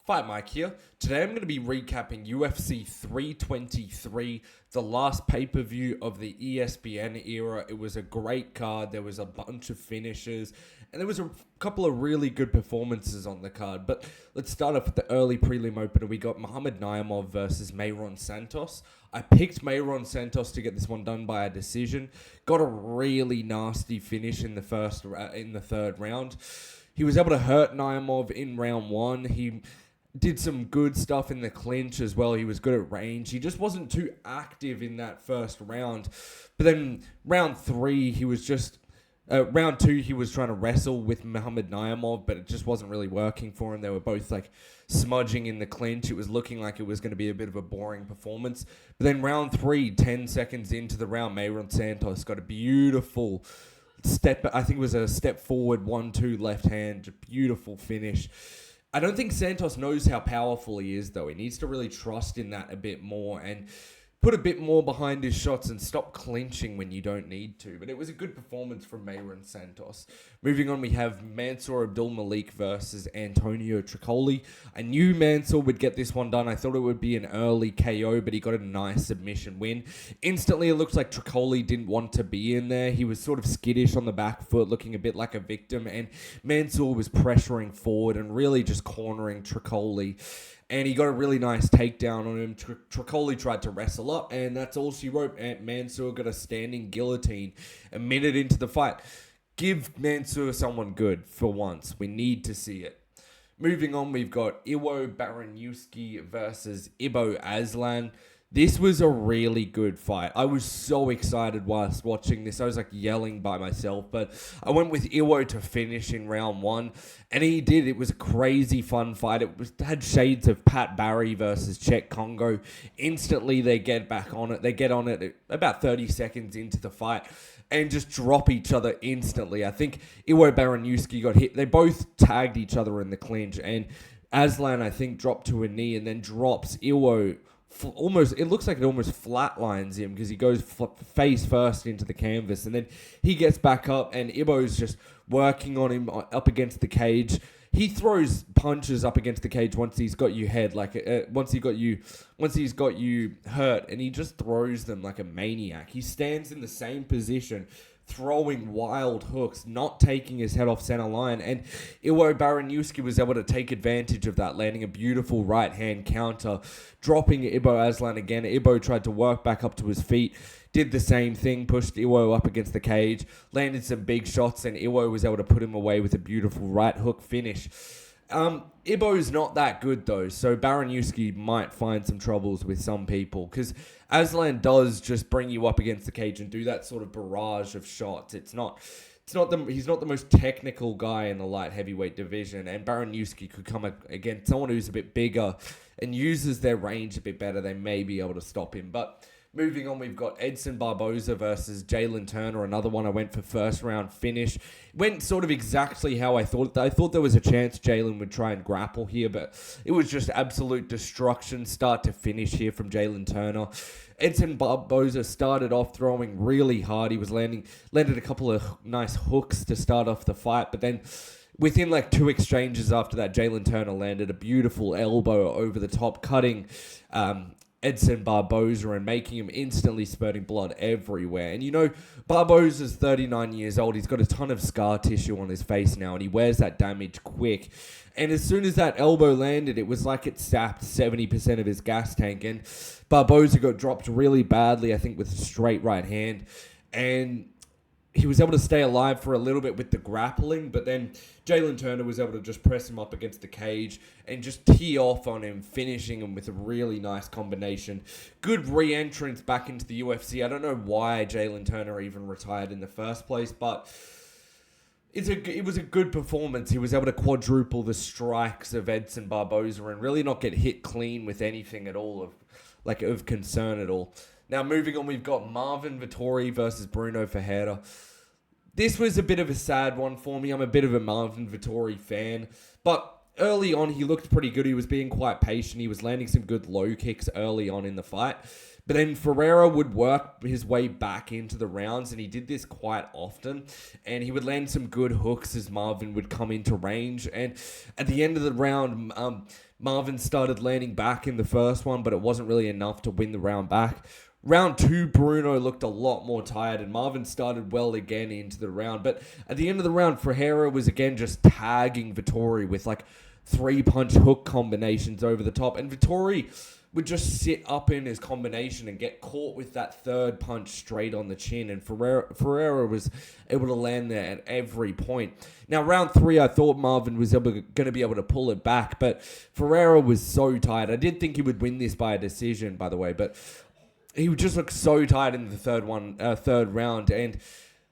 Fight Mike here. Today I'm going to be recapping UFC 323, the last pay-per-view of the ESPN era. It was a great card. There was a bunch of finishes, and there was a couple of really good performances on the card. But let's start off with the early prelim opener. We got Muhammad Naimov versus Mayron Santos. I picked Mayron Santos to get this one done by a decision. Got a really nasty finish in the third round. He was able to hurt Naimov in round one. He did some good stuff in the clinch as well. He was good at range. He just wasn't too active in that first round. But then round three, round two, he was trying to wrestle with Muhammad Naimov, but it just wasn't really working for him. They were both smudging in the clinch. It was looking like it was going to be a bit of a boring performance. But then round three, 10 seconds into the round, Mayron Santos got a beautiful step. I think it was a step forward, 1-2 left hand, beautiful finish. I don't think Santos knows how powerful he is, though. He needs to really trust in that a bit more and put a bit more behind his shots and stop clinching when you don't need to. But it was a good performance from Mayron Santos. Moving on, we have Mansour Abdulmalik versus Antonio Tricoli. I knew Mansour would get this one done. I thought it would be an early KO, but he got a nice submission win. Instantly, it looked like Tricoli didn't want to be in there. He was sort of skittish on the back foot, looking a bit like a victim, and Mansour was pressuring forward and really just cornering Tricoli. And he got a really nice takedown on him. Tricoli tried to wrestle up, and that's all she wrote. And Mansour got a standing guillotine a minute into the fight. Give Mansour someone good for once. We need to see it. Moving on, we've got Iwo Baraniewski versus Ibo Aslan. This was a really good fight. I was so excited whilst watching this. I was yelling by myself, but I went with Iwo to finish in round one, and he did. It was a crazy fun fight. It had shades of Pat Barry versus Czech Congo. Instantly, they get back on it. They get on it about 30 seconds into the fight and just drop each other instantly. I think Iwo Baraniewski got hit. They both tagged each other in the clinch, and Aslan, I think, dropped to a knee and then drops Iwo. It looks like it almost flatlines him because he goes face first into the canvas, and then he gets back up, and Ibo's just working on him up against the cage. He throws punches up against the cage once he's got you once he's got you hurt, and he just throws them like a maniac. He stands in the same position, throwing wild hooks, not taking his head off center line, and Iwo Baraniewski was able to take advantage of that, landing a beautiful right-hand counter, dropping Ibo Aslan again. Ibo tried to work back up to his feet, did the same thing, pushed Iwo up against the cage, landed some big shots, and Iwo was able to put him away with a beautiful right hook finish. Ibo's not that good, though, so Baraniewski might find some troubles with some people, because Aslan does just bring you up against the cage and do that sort of barrage of shots. He's not the most technical guy in the light heavyweight division, and Baraniewski could come against someone who's a bit bigger and uses their range a bit better. They may be able to stop him, but moving on, we've got Edson Barboza versus Jalen Turner, another one I went for first round finish. Went sort of exactly how I thought. I thought there was a chance Jalen would try and grapple here, but it was just absolute destruction start to finish here from Jalen Turner. Edson Barboza started off throwing really hard. He was landed a couple of nice hooks to start off the fight, but then within two exchanges after that, Jalen Turner landed a beautiful elbow over the top, cutting Edson Barboza and making him instantly spurting blood everywhere. And Barboza's 39 years old. He's got a ton of scar tissue on his face now, and he wears that damage quick. And as soon as that elbow landed, it was like it sapped 70% of his gas tank. And Barboza got dropped really badly, I think, with a straight right hand. And he was able to stay alive for a little bit with the grappling, but then Jalen Turner was able to just press him up against the cage and just tee off on him, finishing him with a really nice combination. Good re-entrance back into the UFC. I don't know why Jalen Turner even retired in the first place, but it was a good performance. He was able to quadruple the strikes of Edson Barboza and really not get hit clean with anything at all of concern at all. Now, moving on, we've got Marvin Vettori versus Bruno Ferreira. This was a bit of a sad one for me. I'm a bit of a Marvin Vettori fan. But early on, he looked pretty good. He was being quite patient. He was landing some good low kicks early on in the fight. But then Ferreira would work his way back into the rounds, and he did this quite often. And he would land some good hooks as Marvin would come into range. And at the end of the round, Marvin started landing back in the first one, but it wasn't really enough to win the round back. Round 2, Bruno looked a lot more tired, and Marvin started well again into the round. But at the end of the round, Ferreira was again just tagging Vettori with like 3-punch hook combinations over the top. And Vettori would just sit up in his combination and get caught with that third punch straight on the chin. And Ferreira was able to land there at every point. Now, round 3, I thought Marvin was going to be able to pull it back, but Ferreira was so tired. I did think he would win this by a decision, by the way, but he just looked so tired in the third round, and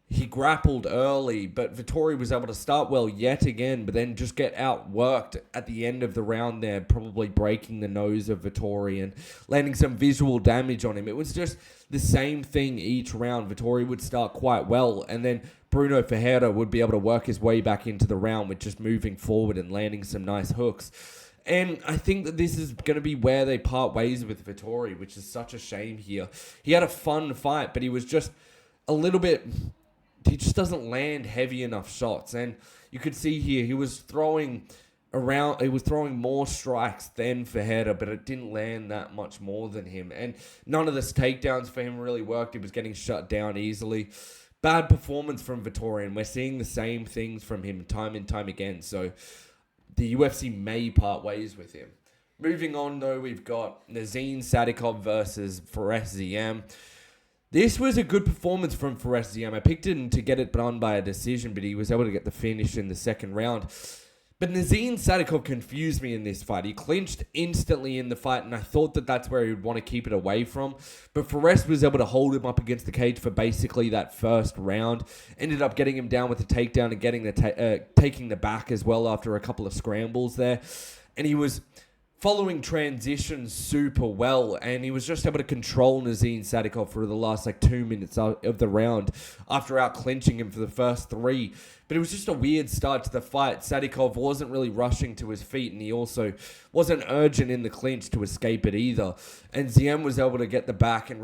he grappled early, but Vettori was able to start well yet again, but then just get outworked at the end of the round there, probably breaking the nose of Vettori and landing some visual damage on him. It was just the same thing each round. Vettori would start quite well, and then Bruno Ferreira would be able to work his way back into the round with just moving forward and landing some nice hooks. And I think that this is going to be where they part ways with Vettori, which is such a shame here. He had a fun fight, but he was just a little bit... He just doesn't land heavy enough shots. And you could see here, he was throwing more strikes than Ferreira, but it didn't land that much more than him. And none of the takedowns for him really worked. He was getting shut down easily. Bad performance from Vettori, and we're seeing the same things from him time and time again. So the UFC may part ways with him. Moving on, though, we've got Nazim Sadikov versus Fares Ziam. This was a good performance from Fares Ziam. I picked him to get it done by a decision, but he was able to get the finish in the second round. But Nazim Sadikov confused me in this fight. He clinched instantly in the fight, and I thought that that's where he would want to keep it away from. But Fares was able to hold him up against the cage for basically that first round. Ended up getting him down with the takedown and getting taking the back as well after a couple of scrambles there. And he was following transitions super well, and he was just able to control Nazim Sadikov for the last 2 minutes of the round after out-clinching him for the first 3. But it was just a weird start to the fight. Sadikov wasn't really rushing to his feet, and he also wasn't urgent in the clinch to escape it either. And Ziam was able to get the back and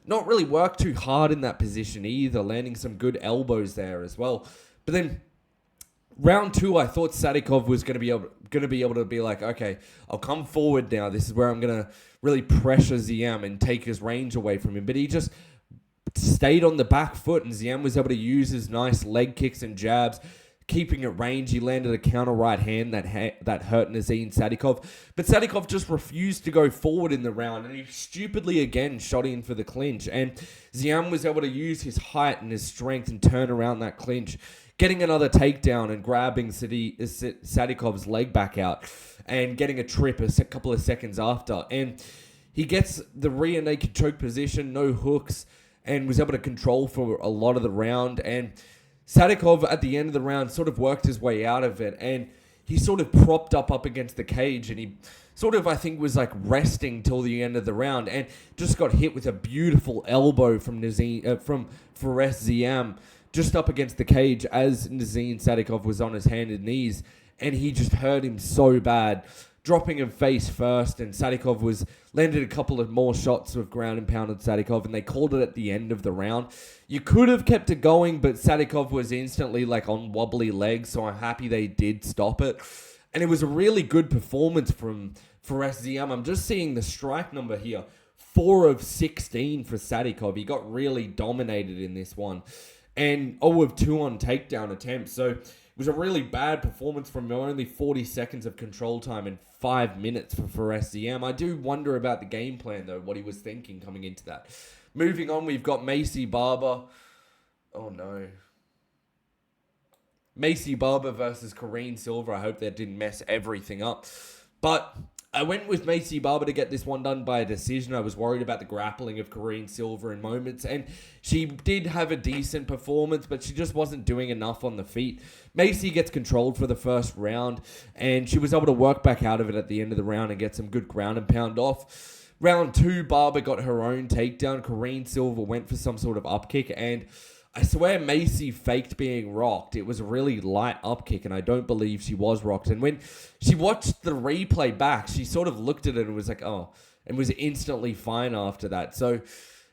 not really work too hard in that position either, landing some good elbows there as well. But then round 2, I thought Sadikov was going to be able to be like, okay, I'll come forward now. This is where I'm going to really pressure Ziam and take his range away from him. But he just stayed on the back foot, and Ziam was able to use his nice leg kicks and jabs, keeping it range. He landed a counter right hand that hurt Nazim Sadikov. But Sadikov just refused to go forward in the round, and he stupidly again shot in for the clinch. And Ziam was able to use his height and his strength and turn around that clinch, getting another takedown and grabbing Sadikov's leg back out and getting a trip a couple of seconds after. And he gets the rear naked choke position, no hooks, and was able to control for a lot of the round. And Sadikov, at the end of the round, sort of worked his way out of it. And he sort of propped up against the cage, and he sort of, I think, was resting till the end of the round, and just got hit with a beautiful elbow from Fares Ziam, just up against the cage as Nazim Sadikov was on his hands and knees, and he just hurt him so bad, dropping him face first, and Sadikov landed a couple of more shots with ground and pounded Sadikov, and they called it at the end of the round. You could have kept it going, but Sadikov was instantly on wobbly legs, so I'm happy they did stop it. And it was a really good performance from Fares Ziam. I'm just seeing the strike number here, 4 of 16 for Sadikov. He got really dominated in this one, and 0 of 2 on takedown attempts. So it was a really bad performance from only 40 seconds of control time and 5 minutes for Fares Ziam. I do wonder about the game plan, though, what he was thinking coming into that. Moving on, we've got Macy Barber. Oh, no. Macy Barber versus Corrine Silva. I hope that didn't mess everything up. But I went with Macy Barber to get this one done by a decision. I was worried about the grappling of Corrine Silva in moments, and she did have a decent performance, but she just wasn't doing enough on the feet. Macy gets controlled for the first round, and she was able to work back out of it at the end of the round and get some good ground and pound off. Round 2, Barber got her own takedown. Corrine Silva went for some sort of upkick, and I swear Macy faked being rocked. It was a really light upkick, and I don't believe she was rocked. And when she watched the replay back, she sort of looked at it and was like, oh, and was instantly fine after that. So it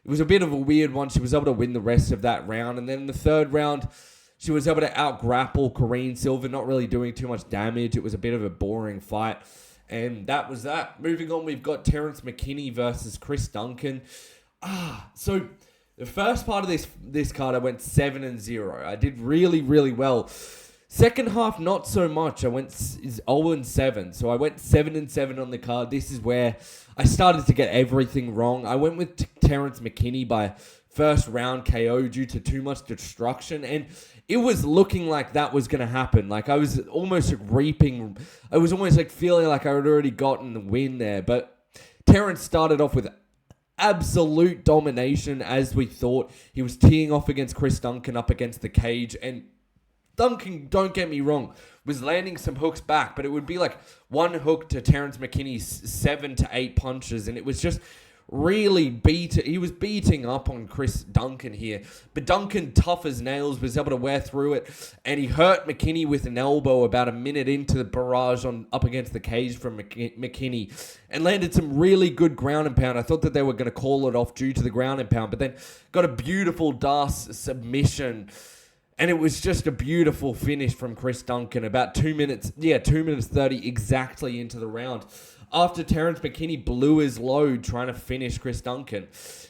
was a bit of a weird one. She was able to win the rest of that round. And then in the third round, she was able to out-grapple Corrine Silva, not really doing too much damage. It was a bit of a boring fight. And that was that. Moving on, we've got Terrence McKinney versus Chris Duncan. So the first part of this card, I went 7-0. I did really, really well. Second half, not so much. I went 0-7. So I went 7-7 on the card. This is where I started to get everything wrong. I went with Terrence McKinney by first round KO due to too much destruction. And it was looking like that was going to happen. Like I was almost reaping. I was almost like feeling like I had already gotten the win there. But Terrence started off with absolute domination as we thought. He was teeing off against Chris Duncan up against the cage. And Duncan, don't get me wrong, was landing some hooks back, but it would be like one hook to Terrence McKinney's 7 to 8 punches, and it was just really he was beating up on Chris Duncan here. But Duncan, tough as nails, was able to wear through it, and he hurt McKinney with an elbow about a minute into the barrage up against the cage from McKinney, and landed some really good ground and pound. I thought that they were going to call it off due to the ground and pound, but then got a beautiful Das submission. And it was just a beautiful finish from Chris Duncan. About 2 minutes 30 exactly into the round. After Terrence McKinney blew his load trying to finish Chris Duncan.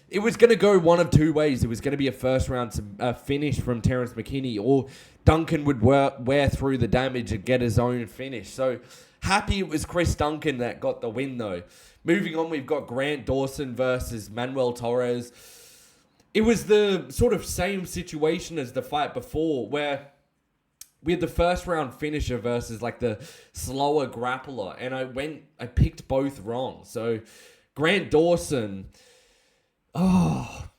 It was going to go one of two ways. It was going to be a first round finish from Terrence McKinney, or Duncan would wear through the damage and get his own finish. So happy it was Chris Duncan that got the win though. Moving on, we've got Grant Dawson versus Manuel Torres. It was the sort of same situation as the fight before, where we had the first round finisher versus like the slower grappler, and I picked both wrong. So Grant Dawson, I'm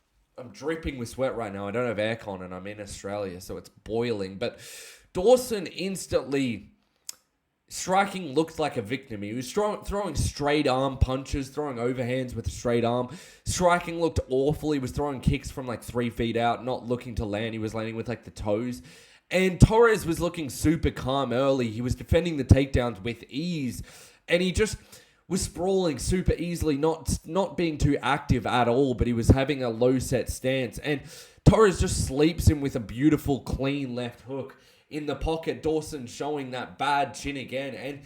dripping with sweat right now. I don't have aircon and I'm in Australia, so it's boiling. But Dawson instantly, striking looked like a victim. He was throwing straight arm punches, throwing overhands with a straight arm. Striking looked awful. He was throwing kicks from like 3 feet out, not looking to land. He was landing with like the toes. And Torres was looking super calm early. He was defending the takedowns with ease. And he just was sprawling super easily, not being too active at all, but he was having a low set stance. And Torres just sleeps him with a beautiful, clean left hook in the pocket. Dawson showing that bad chin again and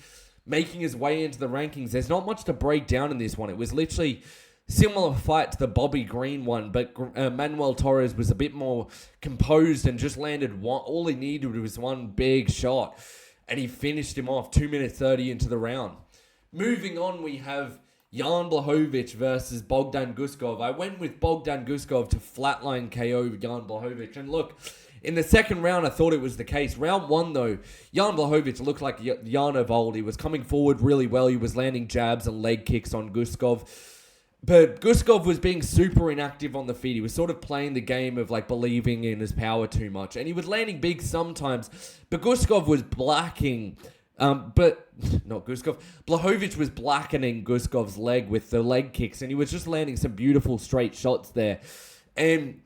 making his way into the rankings. There's not much to break down in this one. It was literally similar fight to the Bobby Green one, but Manuel Torres was a bit more composed and just landed one. All he needed was one big shot, and he finished him off 2 minutes 30 into the round. Moving on, we have Jan Blachowicz versus Bogdan Guskov. I went with Bogdan Guskov to flatline KO Jan Blachowicz, and look, in the second round, I thought it was the case. Round one, though, Jan Blachowicz looked like Jan of old. He was coming forward really well. He was landing jabs and leg kicks on Guskov. But Guskov was being super inactive on the feet. He was sort of playing the game of like believing in his power too much. And he was landing big sometimes. But Guskov was blackening. Blachowicz was blackening Guskov's leg with the leg kicks. And he was just landing some beautiful straight shots there. And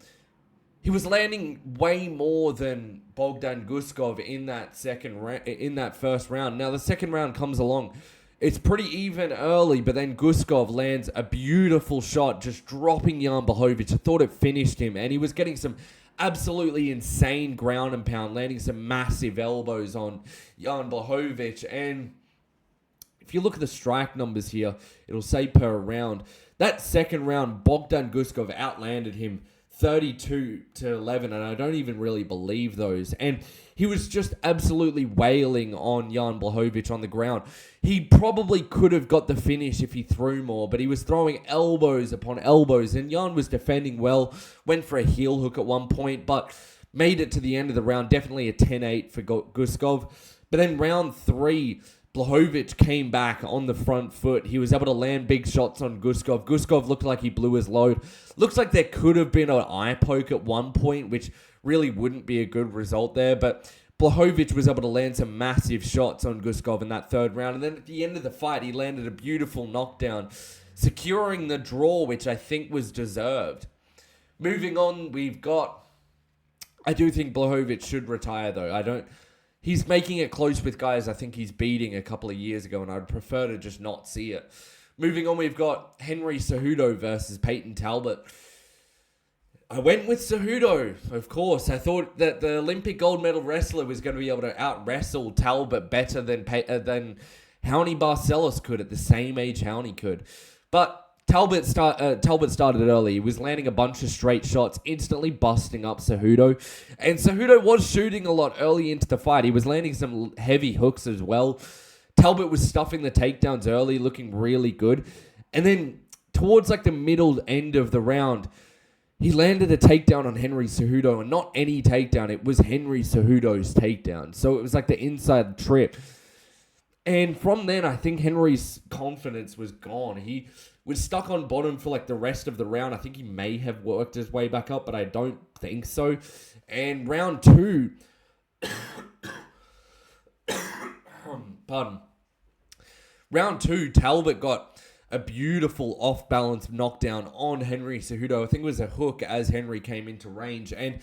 he was landing way more than Bogdan Guskov in that first round. Now the second round comes along. It's pretty even early, but then Guskov lands a beautiful shot, just dropping Jan Blachowicz. I thought it finished him, and he was getting some absolutely insane ground and pound, landing some massive elbows on Jan Blachowicz. And if you look at the strike numbers here, it'll say per round. That second round, Bogdan Guskov outlanded him 32-11, and I don't even really believe those. And he was just absolutely wailing on Jan Blachowicz on the ground. He probably could have got the finish if he threw more, but he was throwing elbows upon elbows, and Jan was defending well, went for a heel hook at one point, but made it to the end of the round. Definitely a 10-8 for Guskov. But then round 3, Blachowicz came back on the front foot. He was able to land big shots on Guskov. Guskov looked like he blew his load. Looks like there could have been an eye poke at one point, which really wouldn't be a good result there. But Blachowicz was able to land some massive shots on Guskov in that third round. And then at the end of the fight, he landed a beautiful knockdown, securing the draw, which I think was deserved. Moving on, I do think Blachowicz should retire, though. He's making it close with guys I think he's beating a couple of years ago, and I'd prefer to just not see it. Moving on, we've got Henry Cejudo versus Peyton Talbot. I went with Cejudo, of course. I thought that the Olympic gold medal wrestler was going to be able to out-wrestle Talbot better than Hownie Barcelos could at the same age Hownie could. But Talbot started early. He was landing a bunch of straight shots, instantly busting up Cejudo. And Cejudo was shooting a lot early into the fight. He was landing some heavy hooks as well. Talbot was stuffing the takedowns early, looking really good. And then towards like the middle end of the round, he landed a takedown on Henry Cejudo. And not any takedown. It was Henry Cejudo's takedown. So it was like the inside trip. And from then, I think Henry's confidence was gone. He was stuck on bottom for like the rest of the round. I think he may have worked his way back up, but I don't think so. And round 2, round 2, Talbot got a beautiful off-balance knockdown on Henry Cejudo. I think it was a hook as Henry came into range. And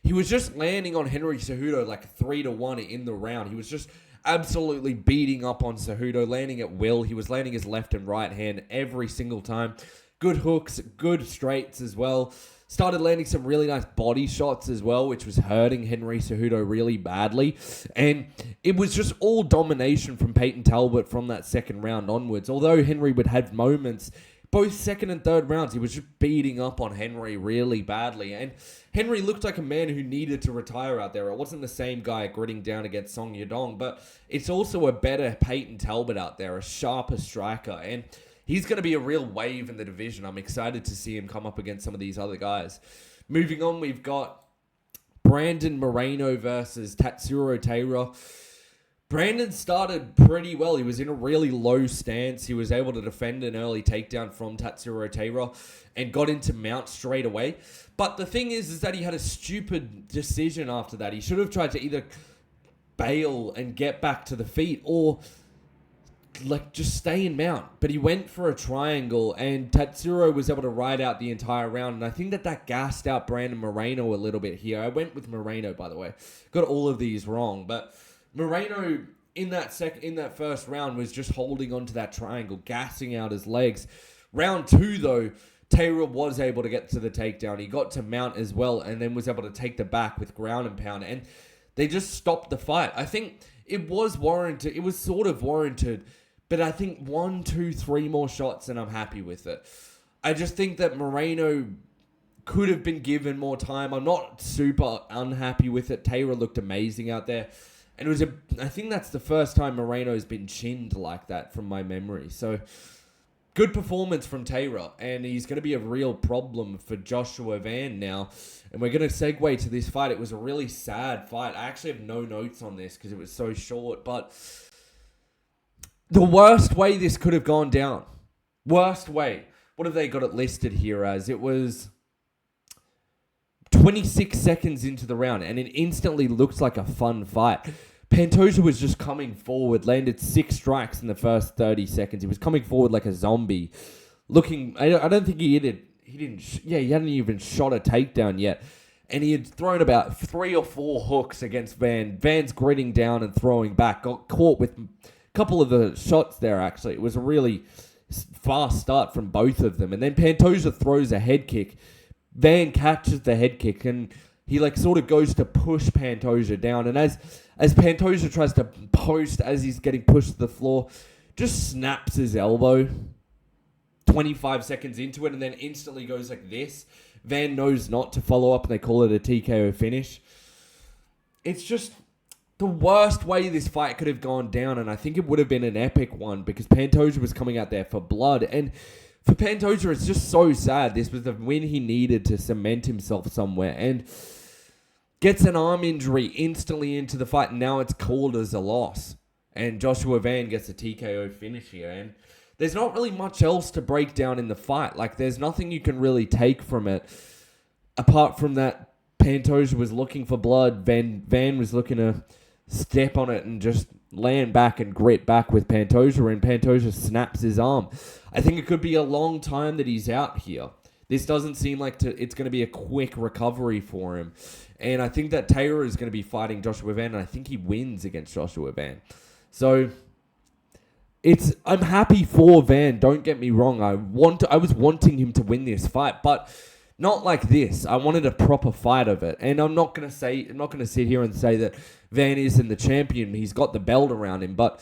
he was just landing on Henry Cejudo like 3-1 in the round. He was just absolutely beating up on Cejudo, landing at will. He was landing his left and right hand every single time. Good hooks, good straights as well. Started landing some really nice body shots as well, which was hurting Henry Cejudo really badly. And it was just all domination from Peyton Talbot from that second round onwards. Although Henry would have moments, both second and third rounds, he was just beating up on Henry really badly. And Henry looked like a man who needed to retire out there. It wasn't the same guy gritting down against Song Yadong, but it's also a better Peyton Talbot out there, a sharper striker. And he's going to be a real wave in the division. I'm excited to see him come up against some of these other guys. Moving on, we've got Brandon Moreno versus Tatsuro Taira. Brandon started pretty well. He was in a really low stance. He was able to defend an early takedown from Tatsuro Taira and got into mount straight away. But the thing is that he had a stupid decision after that. He should have tried to either bail and get back to the feet or like just stay in mount. But he went for a triangle and Tatsuro was able to ride out the entire round. And I think that gassed out Brandon Moreno a little bit here. I went with Moreno, by the way. Got all of these wrong, but Moreno in that first round was just holding onto that triangle, gassing out his legs. Round 2, though, Taira was able to get to the takedown. He got to mount as well and then was able to take the back with ground and pound. And they just stopped the fight. I think it was warranted. It was sort of warranted. But I think 1, 2, 3 more shots and I'm happy with it. I just think that Moreno could have been given more time. I'm not super unhappy with it. Taira looked amazing out there. And I think that's the first time Moreno's been chinned like that from my memory. So, good performance from Taira. And he's going to be a real problem for Joshua Van now. And we're going to segue to this fight. It was a really sad fight. I actually have no notes on this because it was so short. But the worst way this could have gone down. Worst way. What have they got it listed here as? It was 26 seconds into the round. And it instantly looked like a fun fight. Pantoja was just coming forward, landed 6 strikes in the first 30 seconds. He was coming forward like a zombie. I don't think he hit it. He hadn't even shot a takedown yet. And he had thrown about 3 or 4 hooks against Van. Van's gritting down and throwing back. Got caught with a couple of the shots there, actually. It was a really fast start from both of them. And then Pantoja throws a head kick. Van catches the head kick and he sort of goes to push Pantoja down. And as Pantoja tries to post as he's getting pushed to the floor, just snaps his elbow 25 seconds into it and then instantly goes like this. Van knows not to follow up and they call it a TKO finish. It's just the worst way this fight could have gone down, and I think it would have been an epic one because Pantoja was coming out there for blood. And for Pantoja, it's just so sad. This was the win he needed to cement himself somewhere. And gets an arm injury instantly into the fight, and now it's called as a loss. And Joshua Van gets a TKO finish here. And there's not really much else to break down in the fight. There's nothing you can really take from it. Apart from that, Pantoja was looking for blood. Van was looking to step on it and just land back and grit back with Pantoja. And Pantoja snaps his arm. I think it could be a long time that he's out here. This doesn't seem like it's going to be a quick recovery for him. And I think that Taira is going to be fighting Joshua Van, and I think he wins against Joshua Van. So I'm happy for Van, don't get me wrong. I was wanting him to win this fight, but not like this. I wanted a proper fight of it. And I'm not going to sit here and say that Van isn't the champion. He's got the belt around him, but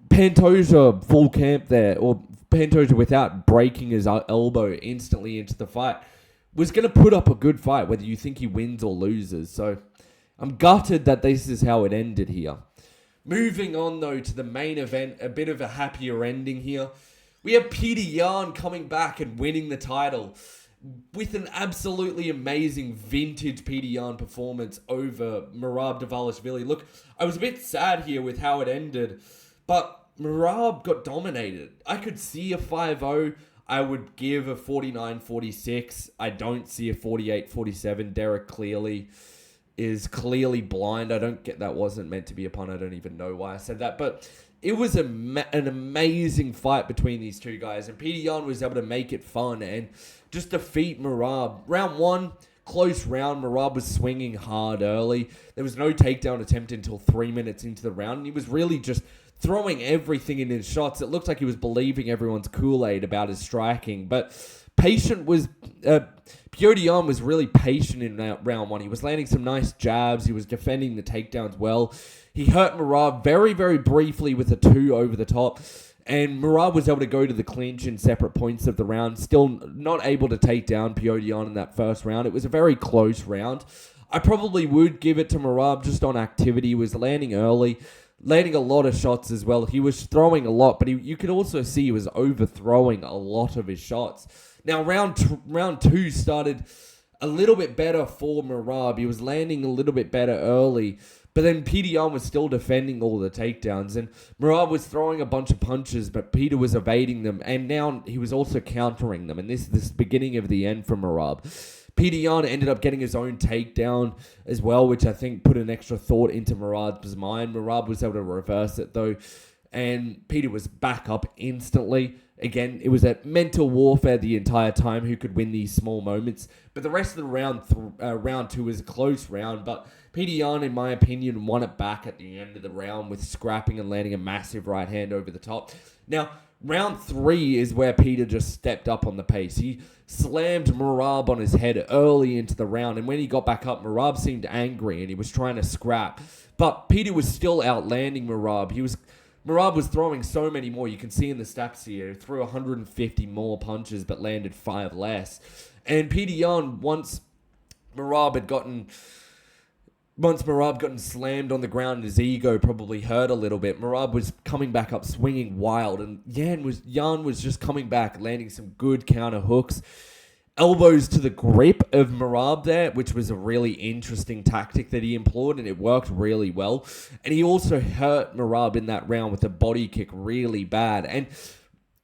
Pantoja full camp there, or Pantoja without breaking his elbow instantly into the fight, was going to put up a good fight, whether you think he wins or loses. So I'm gutted that this is how it ended here. Moving on, though, to the main event, a bit of a happier ending here. We have Petr Yan coming back and winning the title with an absolutely amazing vintage Petr Yan performance over Merab Dvalishvili. Look, I was a bit sad here with how it ended, but Merab got dominated. I could see a 5-0. I would give a 49-46. I don't see a 48-47. Derek is clearly blind. I don't get that wasn't meant to be a pun. I don't even know why I said that. But it was an amazing fight between these two guys. And Petr Yan was able to make it fun and just defeat Merab. Round 1, close round. Merab was swinging hard early. There was no takedown attempt until 3 minutes into the round. And he was really just throwing everything in his shots. It looked like he was believing everyone's Kool-Aid about his striking. But Petr Yan was really patient in round 1. He was landing some nice jabs. He was defending the takedowns well. He hurt Merab very, very briefly with a 2 over the top. And Merab was able to go to the clinch in separate points of the round. Still not able to take down Petr Yan in that first round. It was a very close round. I probably would give it to Merab just on activity. He was landing early, landing a lot of shots as well. He was throwing a lot, but you could also see he was overthrowing a lot of his shots. Now, round 2 started a little bit better for Merab. He was landing a little bit better early, but then Petr Yan was still defending all the takedowns, and Merab was throwing a bunch of punches, but Peter was evading them, and now he was also countering them, and this is the beginning of the end for Merab. Petr Yan ended up getting his own takedown as well, which I think put an extra thought into Merab's mind. Merab was able to reverse it, though, and Peter was back up instantly. Again, it was a mental warfare the entire time who could win these small moments. But the rest of the round 2 was a close round. But Petr Yan, in my opinion, won it back at the end of the round with scrapping and landing a massive right hand over the top. Now, round 3 is where Peter just stepped up on the pace. He slammed Merab on his head early into the round. And when he got back up, Merab seemed angry and he was trying to scrap. But Peter was still outlanding Merab. Merab was throwing so many more. You can see in the stats here, he threw 150 more punches but landed 5 less. And Petr Yan, once Merab gotten slammed on the ground, his ego probably hurt a little bit. Merab was coming back up swinging wild, and Yan was just coming back, landing some good counter hooks. Elbows to the grip of Merab there, which was a really interesting tactic that he employed, and it worked really well. And he also hurt Merab in that round with a body kick really bad. And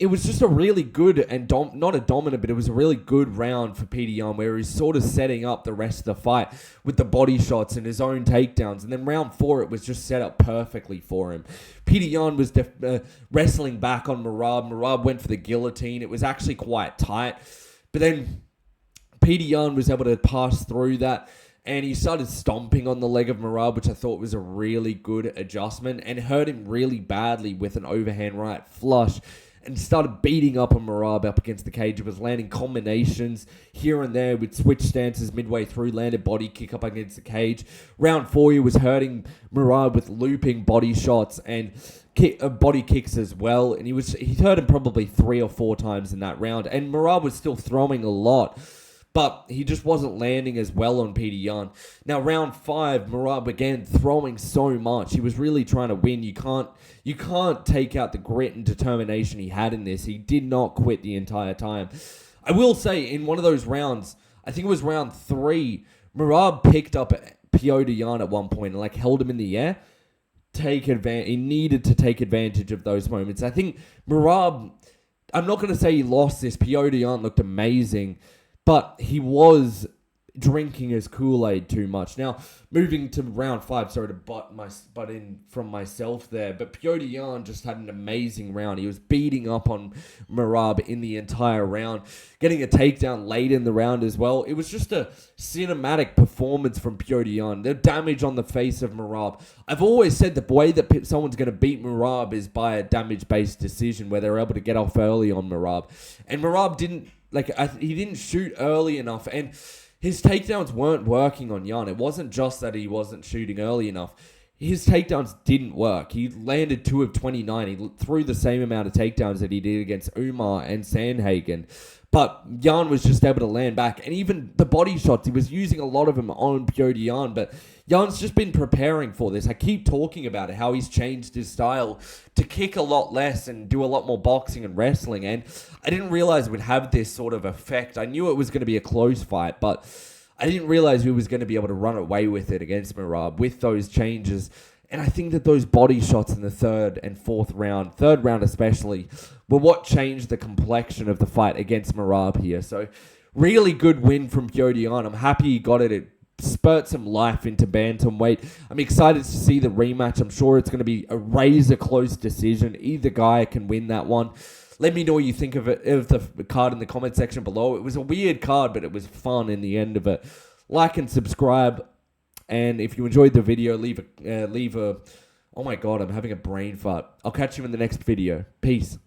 it was just a really good and not a dominant, but it was a really good round for Petr Yan, where he's sort of setting up the rest of the fight with the body shots and his own takedowns. And then round 4, it was just set up perfectly for him. Petr Yan was wrestling back on Merab. Merab went for the guillotine. It was actually quite tight. But then Petr Yan was able to pass through that, and he started stomping on the leg of Merab, which I thought was a really good adjustment, and hurt him really badly with an overhand right flush, and started beating up on Merab up against the cage. It was landing combinations here and there with switch stances midway through, landed body kick up against the cage. Round 4, he was hurting Merab with looping body shots and body kicks as well, and he hurt him probably 3 or 4 times in that round, and Merab was still throwing a lot, but he just wasn't landing as well on Petr Yan. Now, round 5, Merab again throwing so much. He was really trying to win. You can't take out the grit and determination he had in this. He did not quit the entire time. I will say, in one of those rounds, I think it was round 3, Merab picked up Petr Yan at one point and held him in the air. He needed to take advantage of those moments. I think Merab, I'm not going to say he lost this. Petr Yan looked amazing, but he was drinking his Kool-Aid too much. Now, moving to round 5, sorry to butt in from myself there, but Petr Yan just had an amazing round. He was beating up on Merab in the entire round, getting a takedown late in the round as well. It was just a cinematic performance from Petr Yan. The damage on the face of Merab. I've always said the way that someone's going to beat Merab is by a damage-based decision where they're able to get off early on Merab. And Merab he didn't shoot early enough, and his takedowns weren't working on Yan. It wasn't just that he wasn't shooting early enough. his takedowns didn't work. He landed 2 of 29. He threw the same amount of takedowns that he did against Umar and Sandhagen. But Yan was just able to land back. And even the body shots, he was using a lot of them on Petr Yan. But Jan's just been preparing for this. I keep talking about it, how he's changed his style to kick a lot less and do a lot more boxing and wrestling. And I didn't realize it would have this sort of effect. I knew it was going to be a close fight, but I didn't realize he was going to be able to run away with it against Merab with those changes. And I think that those body shots in the third round especially, were what changed the complexion of the fight against Merab here. So really good win from Petr Yan. I'm happy he got it. It spurred some life into bantamweight. I'm excited to see the rematch. I'm sure it's going to be a razor close decision. Either guy can win that one. Let me know what you think of the card in the comment section below. It was a weird card, but it was fun in the end of it. Like and subscribe. And if you enjoyed the video, leave a... Oh my God, I'm having a brain fart. I'll catch you in the next video. Peace.